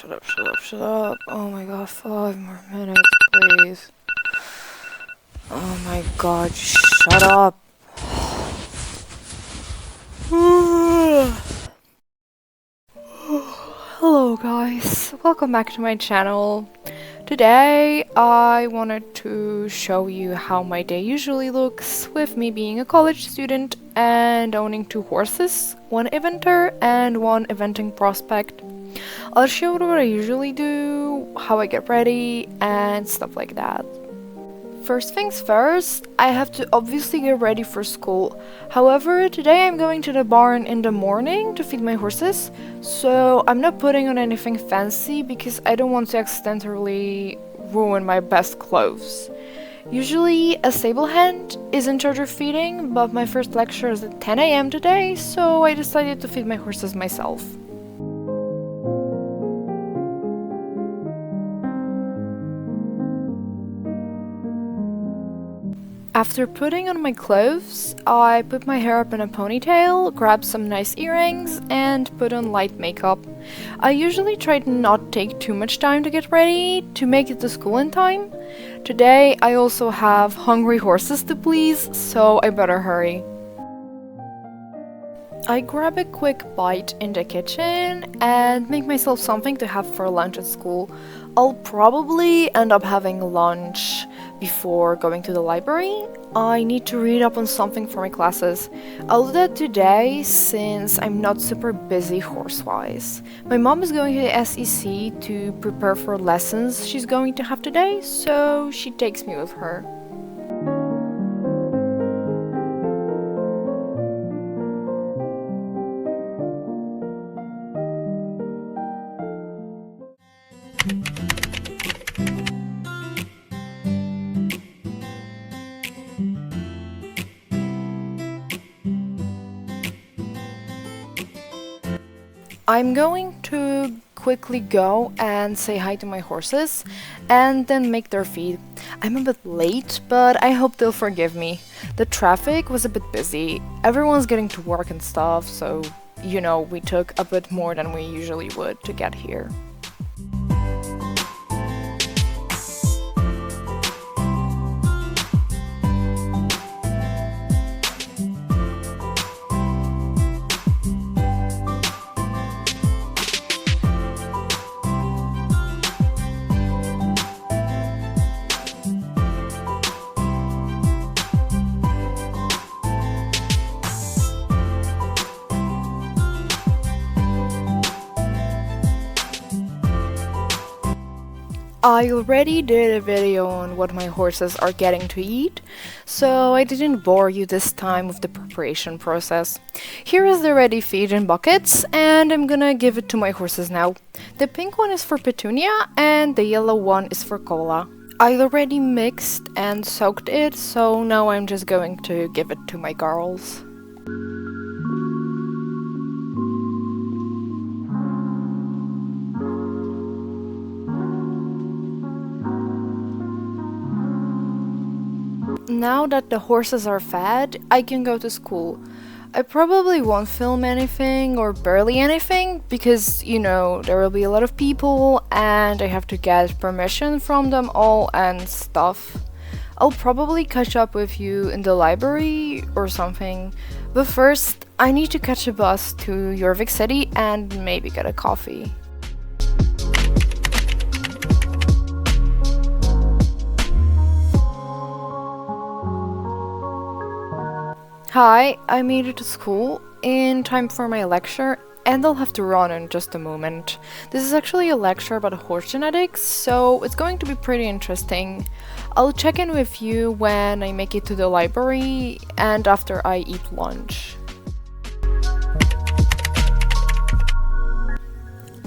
shut up, shut up, shut up. Oh my god, 5 more minutes, please. Oh my god, shut up. Hello guys, welcome back to my channel. Today I wanted to show you how my day usually looks with me being a college student and owning 2 horses, one eventer and one eventing prospect. I'll show you what I usually do, how I get ready, and stuff like that. First things first, I have to obviously get ready for school. However, today I'm going to the barn in the morning to feed my horses, so I'm not putting on anything fancy because I don't want to accidentally ruin my best clothes. Usually a stable hand is in charge of feeding, but my first lecture is at 10 AM today, so I decided to feed my horses myself. After putting on my clothes, I put my hair up in a ponytail, grab some nice earrings, and put on light makeup. I usually try to not take too much time to get ready, to make it to school in time. Today I also have hungry horses to please, so I better hurry. I grab a quick bite in the kitchen and make myself something to have for lunch at school. I'll probably end up having lunch before going to the library. I need to read up on something for my classes. I'll do that today since I'm not super busy horse-wise. My mom is going to the SEC to prepare for lessons she's going to have today, so she takes me with her. I'm going to quickly go and say hi to my horses and then make their feed. I'm a bit late, but I hope they'll forgive me. The traffic was a bit busy. Everyone's getting to work and stuff, so you know, we took a bit more than we usually would to get here. I already did a video on what my horses are getting to eat, so I didn't bore you this time with the preparation process. Here is the ready feed in buckets, and I'm gonna give it to my horses now. The pink one is for Petunia, and the yellow one is for Cola. I already mixed and soaked it, so now I'm just going to give it to my girls. Now that the horses are fed, I can go to school. I probably won't film anything or barely anything because, you know, there will be a lot of people and I have to get permission from them all and stuff. I'll probably catch up with you in the library or something, but first I need to catch a bus to Jorvik City and maybe get a coffee. Hi, I made it to school in time for my lecture and I'll have to run in just a moment. This is actually a lecture about horse genetics, so it's going to be pretty interesting. I'll check in with you when I make it to the library and after I eat lunch.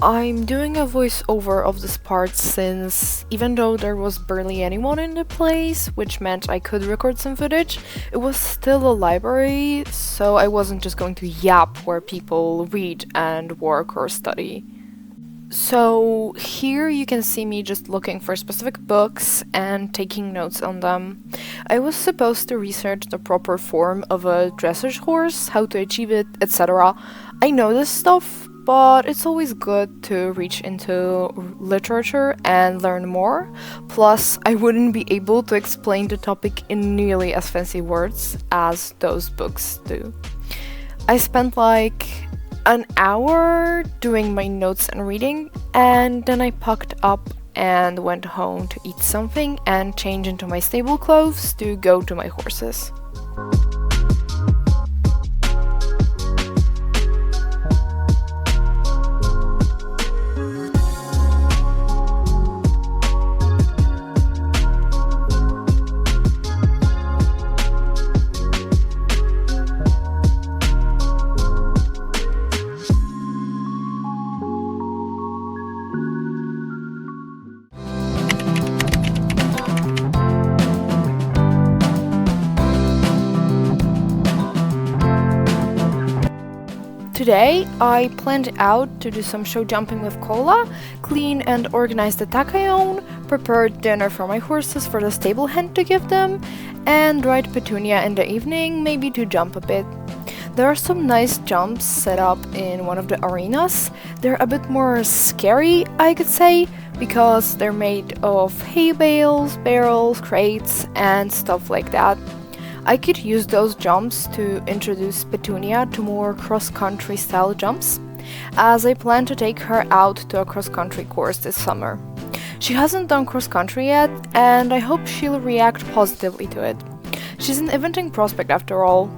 I'm doing a voiceover of this part since, even though there was barely anyone in the place, which meant I could record some footage, it was still a library, so I wasn't just going to yap where people read and work or study. So here you can see me just looking for specific books and taking notes on them. I was supposed to research the proper form of a dressage horse, how to achieve it, etc. I know this stuff, but it's always good to reach into literature and learn more. Plus, I wouldn't be able to explain the topic in nearly as fancy words as those books do. I spent like an hour doing my notes and reading, and then I packed up and went home to eat something and change into my stable clothes to go to my horses. Today, I planned out to do some show jumping with Cola, clean and organize the tack I own, prepare dinner for my horses for the stable hand to give them, and ride Petunia in the evening, maybe to jump a bit. There are some nice jumps set up in one of the arenas. They're a bit more scary, I could say, because they're made of hay bales, barrels, crates, and stuff like that. I could use those jumps to introduce Petunia to more cross-country style jumps, as I plan to take her out to a cross-country course this summer. She hasn't done cross-country yet, and I hope she'll react positively to it. She's an eventing prospect after all,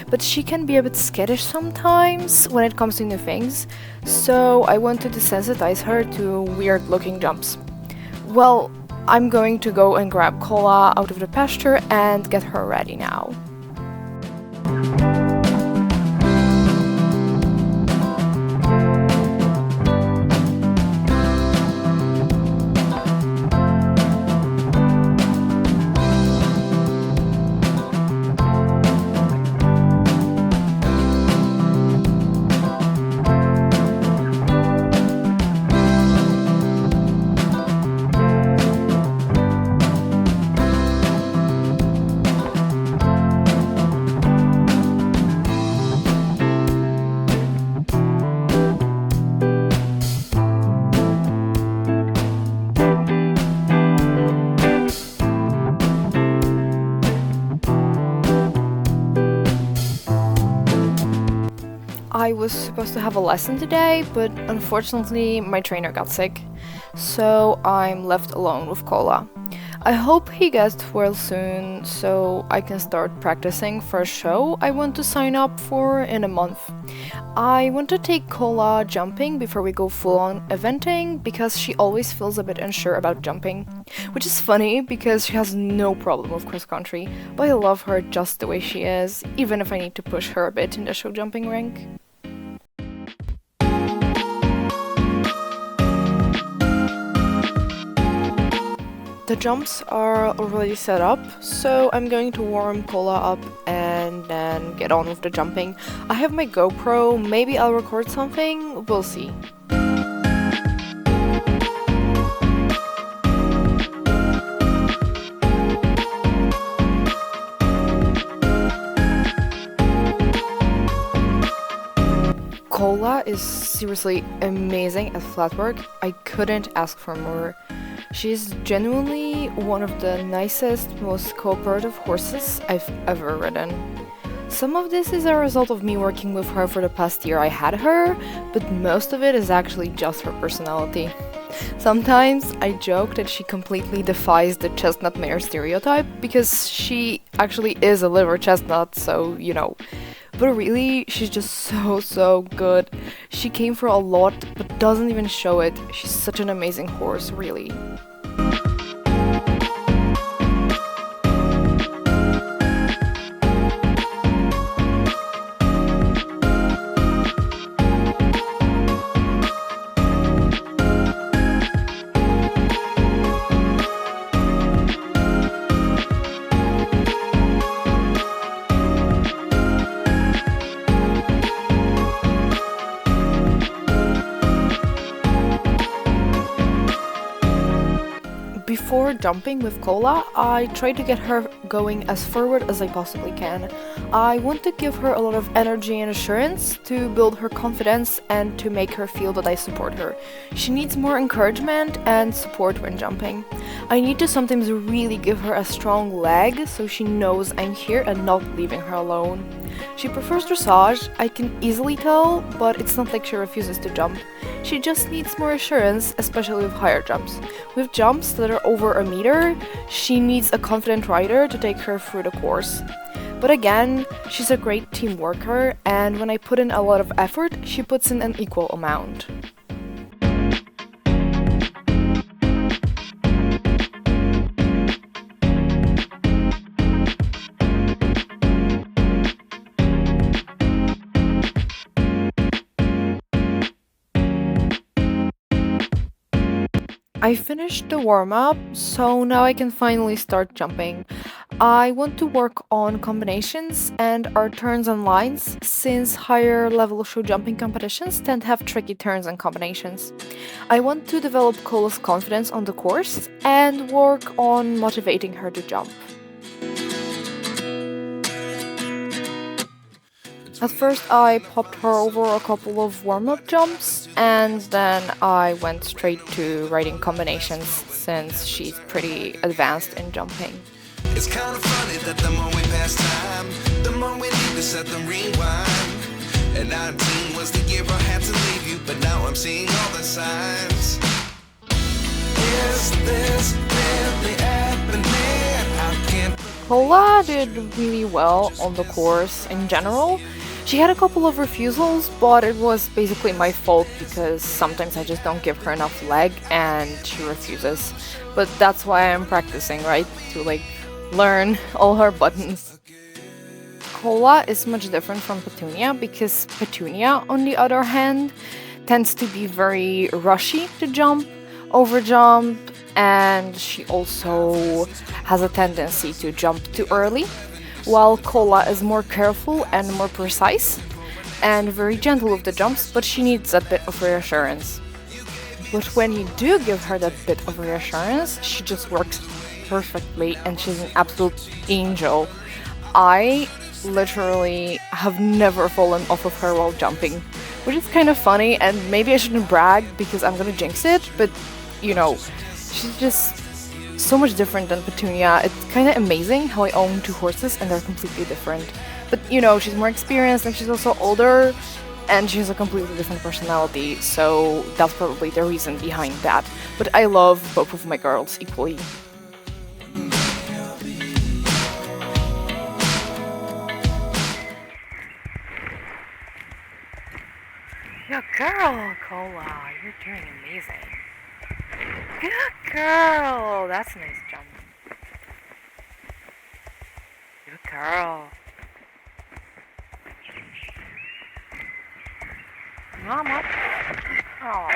but she can be a bit skittish sometimes when it comes to new things, so I want to desensitize her to weird-looking jumps. Well, I'm going to go and grab Cola out of the pasture and get her ready now. I was supposed to have a lesson today, but unfortunately my trainer got sick, so I'm left alone with Cola. I hope he gets well soon so I can start practicing for a show I want to sign up for in a month. I want to take Cola jumping before we go full on eventing because she always feels a bit unsure about jumping. Which is funny because she has no problem with cross country, but I love her just the way she is, even if I need to push her a bit in the show jumping rink. The jumps are already set up, so I'm going to warm Cola up and then get on with the jumping. I have my GoPro, maybe I'll record something, we'll see. Cola is seriously amazing at flat work. I couldn't ask for more. She's genuinely one of the nicest, most cooperative horses I've ever ridden. Some of this is a result of me working with her for the past year I had her, but most of it is actually just her personality. Sometimes I joke that she completely defies the chestnut mare stereotype because she actually is a liver chestnut, so you know. But really, she's just so good. She came for a lot, but doesn't even show it. She's such an amazing horse, really. Before jumping with Cola, I try to get her going as forward as I possibly can. I want to give her a lot of energy and assurance to build her confidence and to make her feel that I support her. She needs more encouragement and support when jumping. I need to sometimes really give her a strong leg so she knows I'm here and not leaving her alone. She prefers dressage, I can easily tell, but it's not like she refuses to jump. She just needs more assurance, especially with higher jumps. With jumps that are over a meter, she needs a confident rider to take her through the course. But again, she's a great team worker, and when I put in a lot of effort, she puts in an equal amount. I finished the warm-up, so now I can finally start jumping. I want to work on combinations and our turns and lines, since higher level show jumping competitions tend to have tricky turns and combinations. I want to develop Cola's confidence on the course and work on motivating her to jump. At first I popped her over a couple of warm-up jumps, and then I went straight to writing combinations since she's pretty advanced in jumping. It's kind of funny that the more we pass time, the more we need to set them rewind. And 19 was the year I had to leave you, but now I'm seeing all the signs. Is this really happening? I can't. Cola did really well on the course in general. She had a couple of refusals, but it was basically my fault because sometimes I just don't give her enough leg and she refuses. But that's why I'm practicing, right? To learn all her buttons. Cola is much different from Petunia because Petunia, on the other hand, tends to be very rushy to jump, overjump, and she also has a tendency to jump too early, while Cola is more careful and more precise and very gentle with the jumps, but she needs a bit of reassurance. But when you do give her that bit of reassurance, she just works perfectly and she's an absolute angel. I literally have never fallen off of her while jumping, which is kind of funny, and maybe I shouldn't brag because I'm gonna jinx it, but she's just so much different than Petunia. It's kind of amazing how I own two horses and they're completely different. But she's more experienced and she's also older and she has a completely different personality, so that's probably the reason behind that. But I love both of my girls equally. Good girl, Cola. You're doing amazing. Good girl! That's a nice jump. Good girl. Mama. Oh,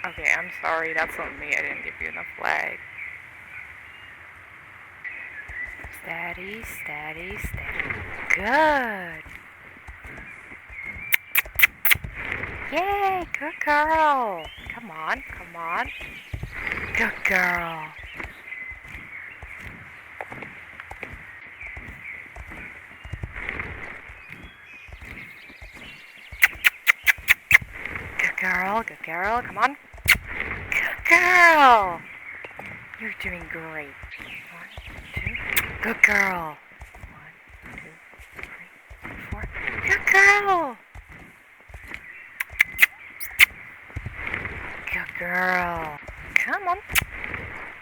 okay, I'm sorry. That's on me. I didn't give you enough leg. Steady, steady, steady. Good. Yay, good girl. Come on, come on. Good girl. Good girl, come on. Good girl. You're doing great. 1, 2, good girl. 1, 2, 3, 4. Good girl. Good girl. Come on.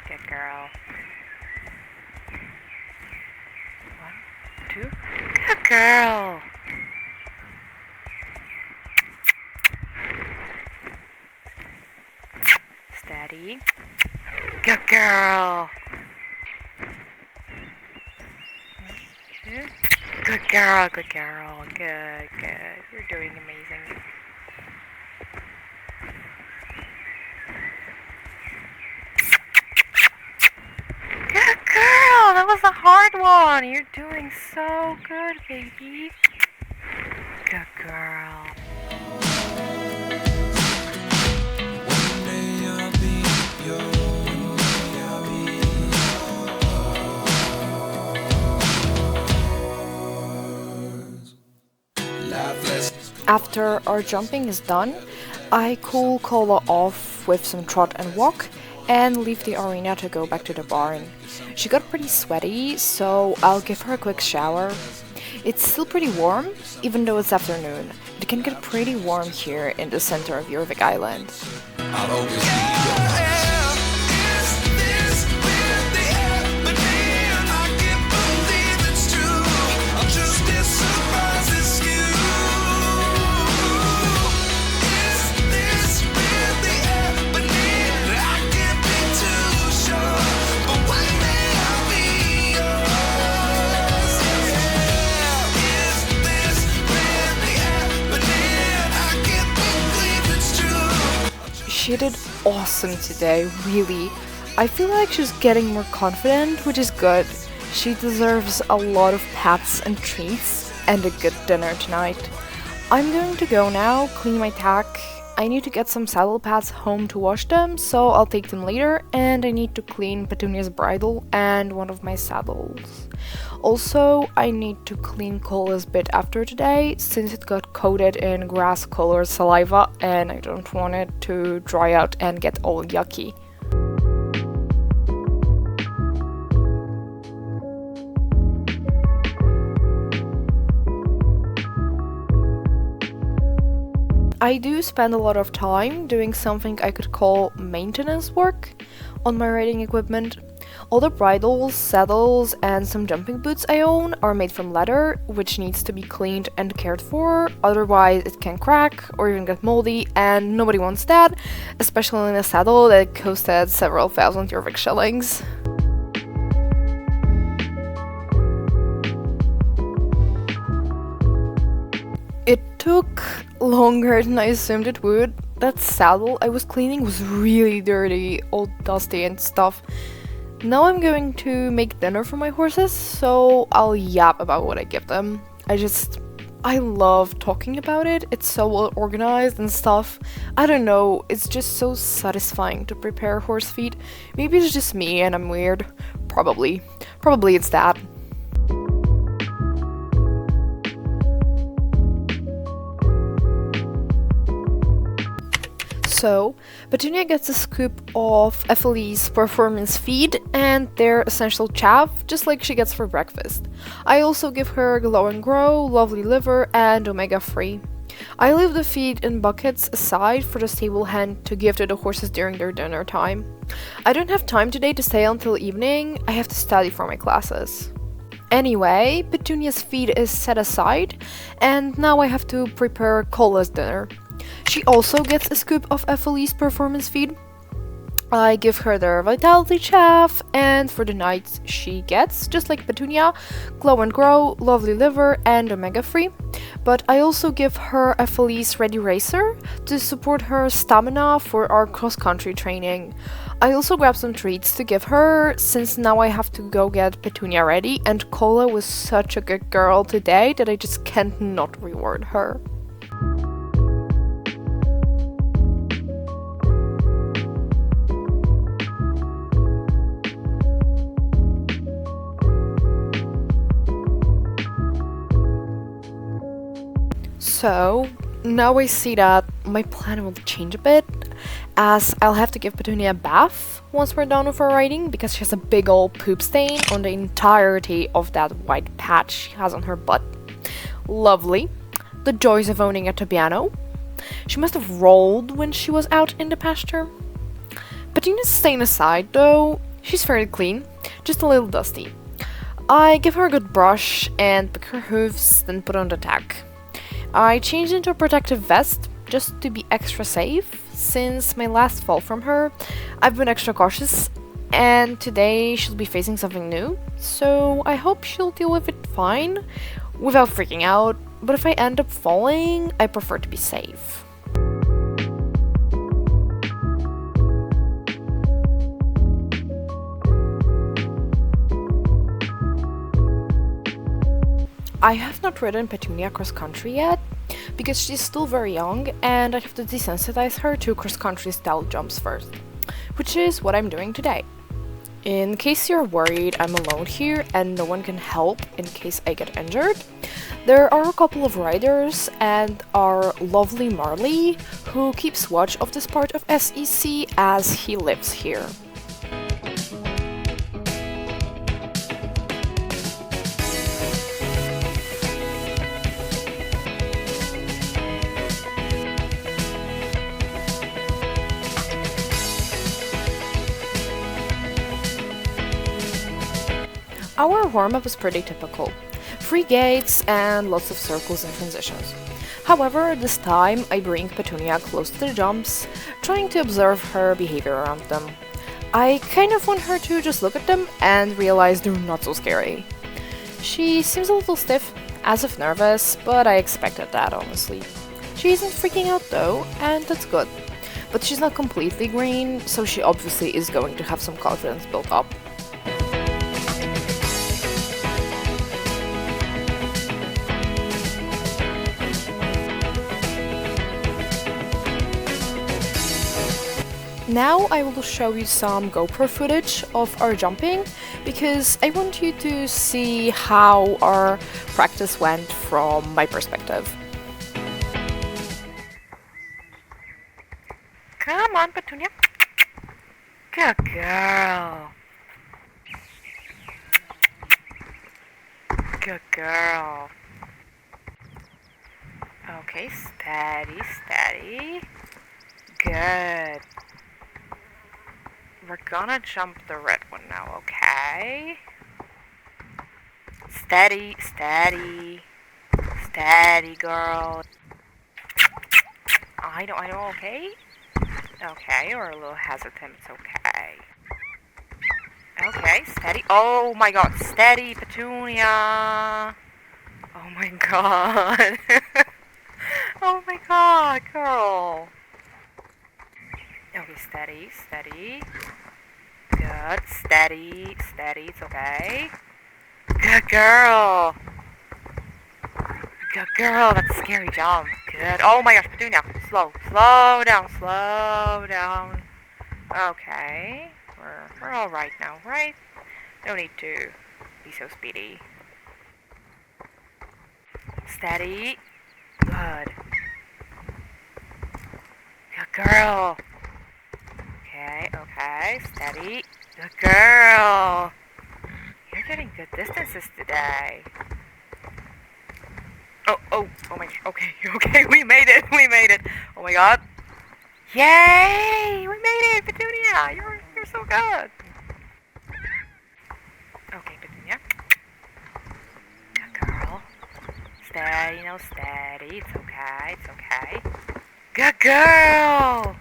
Good girl. 1, 2. Good girl. Steady. Good girl. 1, 2. Good girl, good girl. Good, good. You're doing amazing. Good girl! That was a hard one! You're doing so good, baby. Good girl. One day I'll be yours. After our jumping is done, I cool Cola off with some trot and walk and leave the arena to go back to the barn. She got pretty sweaty, so I'll give her a quick shower. It's still pretty warm, even though it's afternoon. It can get pretty warm here in the center of Jorvik Island. I'll always be yours. She did awesome today, really. I feel like she's getting more confident, which is good. She deserves a lot of pats and treats and a good dinner tonight. I'm going to go now, clean my tack. I need to get some saddle pads home to wash them, so I'll take them later, and I need to clean Petunia's bridle and one of my saddles. Also, I need to clean Cola's bit after today, since it got coated in grass-colored saliva and I don't want it to dry out and get all yucky. I do spend a lot of time doing something I could call maintenance work on my riding equipment. All the bridles, saddles, and some jumping boots I own are made from leather, which needs to be cleaned and cared for, otherwise it can crack or even get moldy, and nobody wants that, especially in a saddle that costed several thousand Jorvik shillings. It took longer than I assumed it would. That saddle I was cleaning was really dirty, all dusty and stuff. Now I'm going to make dinner for my horses, so I'll yap about what I give them. I love talking about it. It's so well organized and stuff. I don't know, it's just so satisfying to prepare horse feed. Maybe it's just me and I'm weird. Probably it's that. So, Petunia gets a scoop of FLE's performance feed and their essential chaff, just like she gets for breakfast. I also give her Glow and Grow, Lovely Liver, and omega-3. I leave the feed in buckets aside for the stable hand to give to the horses during their dinner time. I don't have time today to stay until evening, I have to study for my classes. Anyway, Petunia's feed is set aside, and now I have to prepare Cola's dinner. She also gets a scoop of FLE's performance feed. I give her their vitality chaff, and for the night she gets, just like Petunia, Glow and Grow, Lovely Liver, and omega-3. But I also give her FLE's Ready Racer to support her stamina for our cross-country training. I also grab some treats to give her, since now I have to go get Petunia ready, and Cola was such a good girl today that I just can't not reward her. So, now I see that my plan will change a bit, as I'll have to give Petunia a bath once we're done with her riding, because she has a big old poop stain on the entirety of that white patch she has on her butt. Lovely. The joys of owning a Tobiano. She must have rolled when she was out in the pasture. Petunia's stain aside, though, she's fairly clean, just a little dusty. I give her a good brush and pick her hooves, then put on the tack. I changed into a protective vest just to be extra safe. Since my last fall from her, I've been extra cautious, and today she'll be facing something new, so I hope she'll deal with it fine without freaking out, but if I end up falling, I prefer to be safe. I have not ridden Petunia cross-country yet, because she's still very young and I have to desensitize her to cross-country style jumps first, which is what I'm doing today. In case you're worried I'm alone here and no one can help in case I get injured, There are a couple of riders and our lovely Marley, who keeps watch of this part of SEC as he lives here. Our warm-up is pretty typical. Free gates and lots of circles and transitions. However, this time I bring Petunia close to the jumps, trying to observe her behavior around them. I kind of want her to just look at them and realize they're not so scary. She seems a little stiff, as if nervous, but I expected that honestly. She isn't freaking out though, and that's good. But she's not completely green, so she obviously is going to have some confidence built up. Now I will show you some GoPro footage of our jumping, because I want you to see how our practice went from my perspective. Come on, Petunia. Good girl. Good girl. Okay, steady, steady. Good. We're gonna jump the red one now, okay? Steady, steady. Steady, girl. I know, okay? Okay, you're a little hesitant, it's okay. Okay, steady. Oh my god, steady, Petunia! Oh my god. Oh my god, girl. Okay, steady, steady. Good, steady, steady, it's okay. Good girl. Good girl, that's a scary jump. Good. Oh my gosh, Petunia, slow down. Okay, we're all right now, right? No need to be so speedy. Steady. Good. Good girl. Okay, steady. Good girl. You're getting good distances today. Oh my, okay, we made it. Oh my god. Yay! We made it, Petunia! You're so good. Okay, Petunia. Good girl. Steady, no, steady. It's okay. Good girl!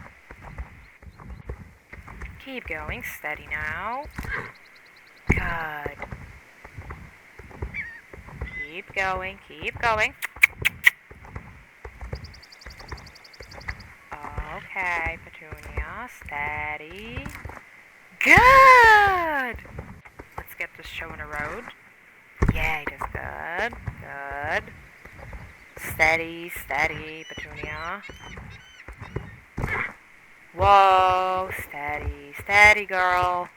Keep going, steady now. Good. Keep going. Okay, Petunia, steady. Good! Let's get this show on the road. Yay, that's good. Steady, Petunia. Whoa, steady, girl.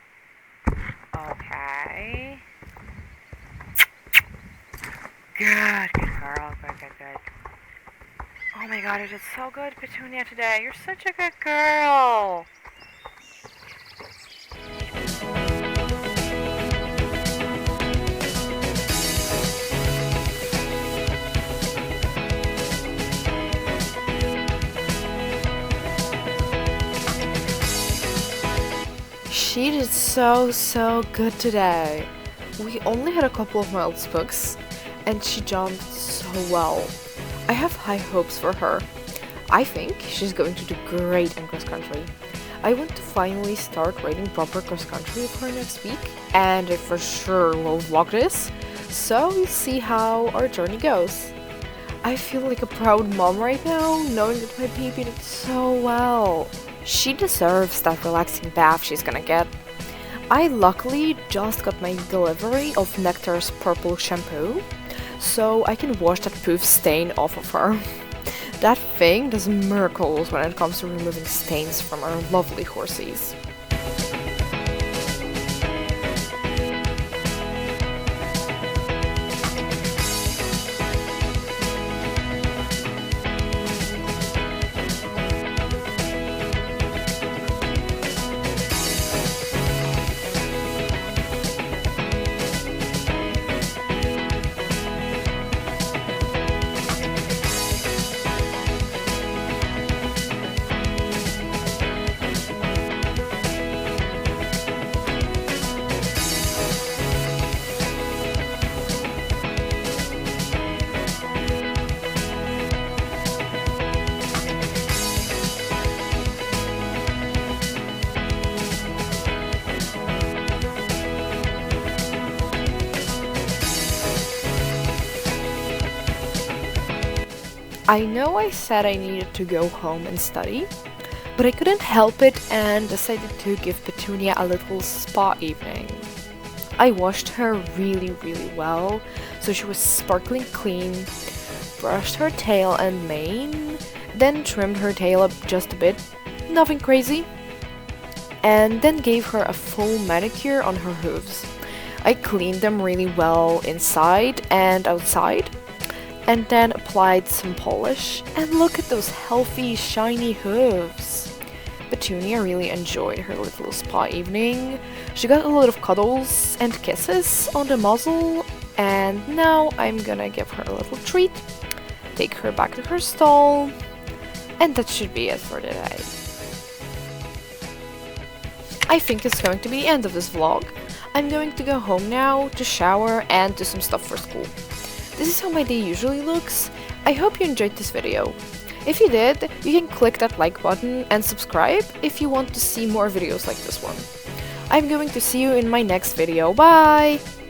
Okay. Good girl, good. Oh my god, you did so good, Petunia, today. You're such a good girl. She did so good today. We only had a couple of mild spooks, and she jumped so well. I have high hopes for her. I think she's going to do great in cross country. I want to finally start riding proper cross country with her next week, and I for sure will vlog this, so we'll see how our journey goes. I feel like a proud mom right now, knowing that my baby did so well. She deserves that relaxing bath she's gonna get. I luckily just got my delivery of Nectar's purple shampoo, so I can wash that poof stain off of her. That thing does miracles when it comes to removing stains from our lovely horsies. I know I said I needed to go home and study, but I couldn't help it and decided to give Petunia a little spa evening. I washed her really well, so she was sparkling clean, brushed her tail and mane, then trimmed her tail up just a bit, nothing crazy, and then gave her a full manicure on her hooves. I cleaned them really well inside and outside, and then applied some polish, and look at those healthy, shiny hooves. Petunia really enjoyed her little spa evening. She got a lot of cuddles and kisses on the muzzle, and now I'm gonna give her a little treat, take her back to her stall, and that should be it for today. I think it's going to be the end of this vlog. I'm going to go home now to shower and do some stuff for school. This is how my day usually looks. I hope you enjoyed this video. If you did, you can click that like button and subscribe if you want to see more videos like this one. I'm going to see you in my next video. Bye!